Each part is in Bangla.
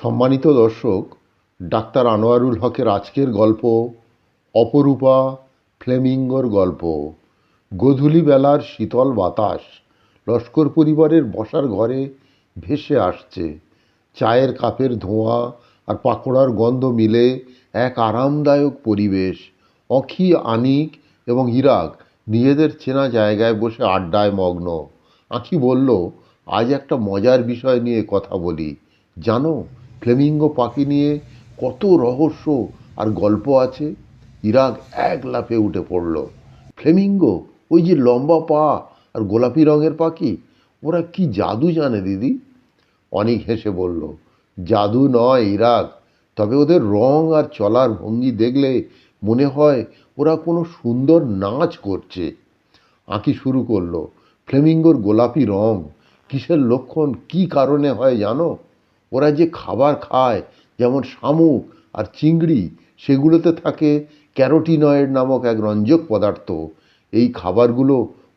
সম্মানিত দর্শক, ডাক্তার আনোয়ারুল হকের আজকের গল্প অপরূপা ফ্লেমিঙ্গোর গল্প। গোধূলি বেলার শীতল বাতাস লস্কর পরিবারের বসার ঘরে ভেসে আসছে। চায়ের কাপের ধোঁয়া আর পাকোড়ার গন্ধ মিলে এক আরামদায়ক পরিবেশ। অখি, আনিক এবং ইরাক নিজেদের চেনা জায়গায় বসে আড্ডায় মগ্ন। আঁখি বলল, আজ একটা মজার বিষয় নিয়ে কথা বলি। জানো, ফ্লেমিঙ্গো পাখি নিয়ে কত রহস্য আর গল্প আছে। ইরাক এক লাফে উঠে পড়ল। ফ্লেমিঙ্গো? ওই যে লম্বা পা আর গোলাপি রঙের পাখি, ওরা কি জাদু জানে দিদি? অনেক হেসে বলল, জাদু নয় ইরাক, তবে ওদের রং আর চলার ভঙ্গি দেখলে মনে হয় ওরা কোনো সুন্দর নাচ করছে। আঁকি শুরু করলো, ফ্লেমিঙ্গোর গোলাপি রং কিসের লক্ষণ, কি কারণে হয় জানো? ওরা যে খাবার খায়, যেমন শামুক আর চিংড়ি, সেগুলোতে থাকে ক্যারোটিনয়েড নামক এক রঞ্জক পদার্থ। এই খাবারগুলো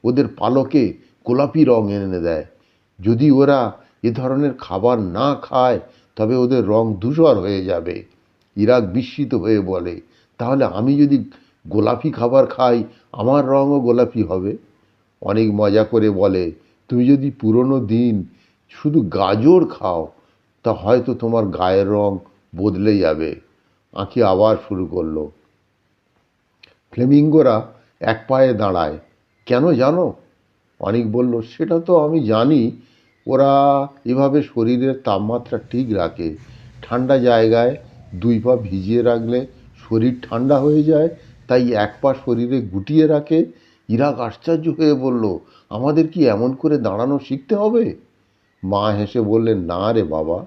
ওদের পালকে গোলাপি রং এনে দেয়। যদি ওরা এ ধরনের খাবার না খায় তবে ওদের রং ধূসর হয়ে যাবে। ইরাক বিস্মিত হয়ে বলে, তাহলে আমি যদি গোলাপি খাবার খাই আমার রঙও গোলাপি হবে? অনেক মজা করে বলে, তুমি যদি পুরনো দিন শুধু গাজর খাও তা হয়তো তোমার গায়ের রং বদলে যাবে। আঁখি আবার শুরু করলো, ফ্লেমিঙ্গোরা এক পায়ে দাঁড়ায় কেন জানো? অনেক বলল, সেটা তো আমি জানি। ওরা এভাবে শরীরের তাপমাত্রা ঠিক রাখে। ঠান্ডা জায়গায় দুই পা ভিজিয়ে রাখলে শরীর ঠান্ডা হয়ে যায়, তাই এক পা শরীরে গুটিয়ে রাখে। ইরাক আশ্চর্য হয়ে বলল, আমাদের কি এমন করে দাঁড়ানো শিখতে হবে? মা হেসে বললেন, না রে বাবা,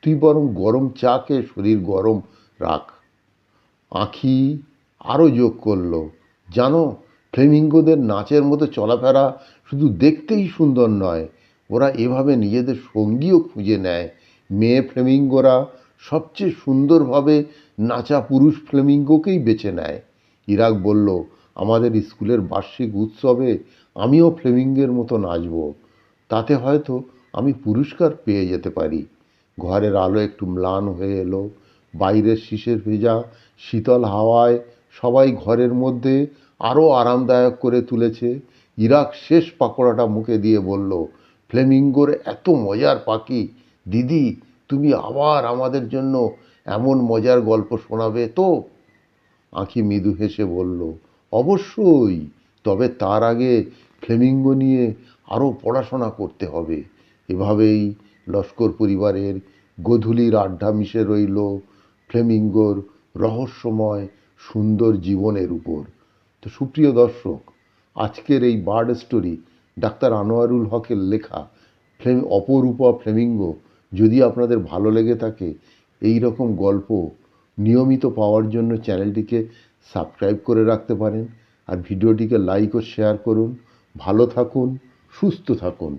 তুই বরং গরম চা খেয়ে শরীর গরম রাখ। আঁখি আরও যোগ করল, জানো, ফ্লেমিঙ্গোদের নাচের মতো চলাফেরা শুধু দেখতেই সুন্দর নয়, ওরা এভাবে নিজেদের সঙ্গীও খুঁজে নেয়। মেয়ে ফ্লেমিঙ্গোরা সবচেয়ে সুন্দরভাবে নাচা পুরুষ ফ্লেমিঙ্গোকেই বেছে নেয়। ইরাক বলল, আমাদের স্কুলের বার্ষিক উৎসবে আমিও ফ্লেমিঙ্গের মতো নাচব, তাতে হয়তো আমি পুরস্কার পেয়ে যেতে পারি। ঘরের আলো একটু ম্লান হয়ে এলো। বাইরের শিশির ভেজা শীতল হাওয়ায় সবাই ঘরের মধ্যে আরও আরামদায়ক করে তুলেছে। ইরাক শেষ পাকোড়াটা মুখে দিয়ে বলল, ফ্লেমিঙ্গোর এত মজার পাখি, দিদি তুমি আবার আমাদের জন্য এমন মজার গল্প শোনাবে তো? আঁখি মৃদু হেসে বলল, অবশ্যই, তবে তার আগে ফ্লেমিঙ্গো নিয়ে আরও পড়াশোনা করতে হবে। এভাবেই লস্কর পরিবারের গোধূলির আড্ডা মিশে রইল ফ্লেমিঙ্গোর রহস্যময় সুন্দর জীবনের উপর। তো সুপ্রিয় দর্শক, আজকের এই বার্ড স্টোরি ডাক্তার আনোয়ারুল হকের লেখা অপরূপা ফ্লেমিঙ্গো যদি আপনাদের ভালো লেগে থাকে, এই রকম গল্প নিয়মিত পাওয়ার জন্য চ্যানেলটিকে সাবস্ক্রাইব করে রাখতে পারেন। আর ভিডিওটিকে লাইক ও শেয়ার করুন। ভালো থাকুন, সুস্থ থাকুন।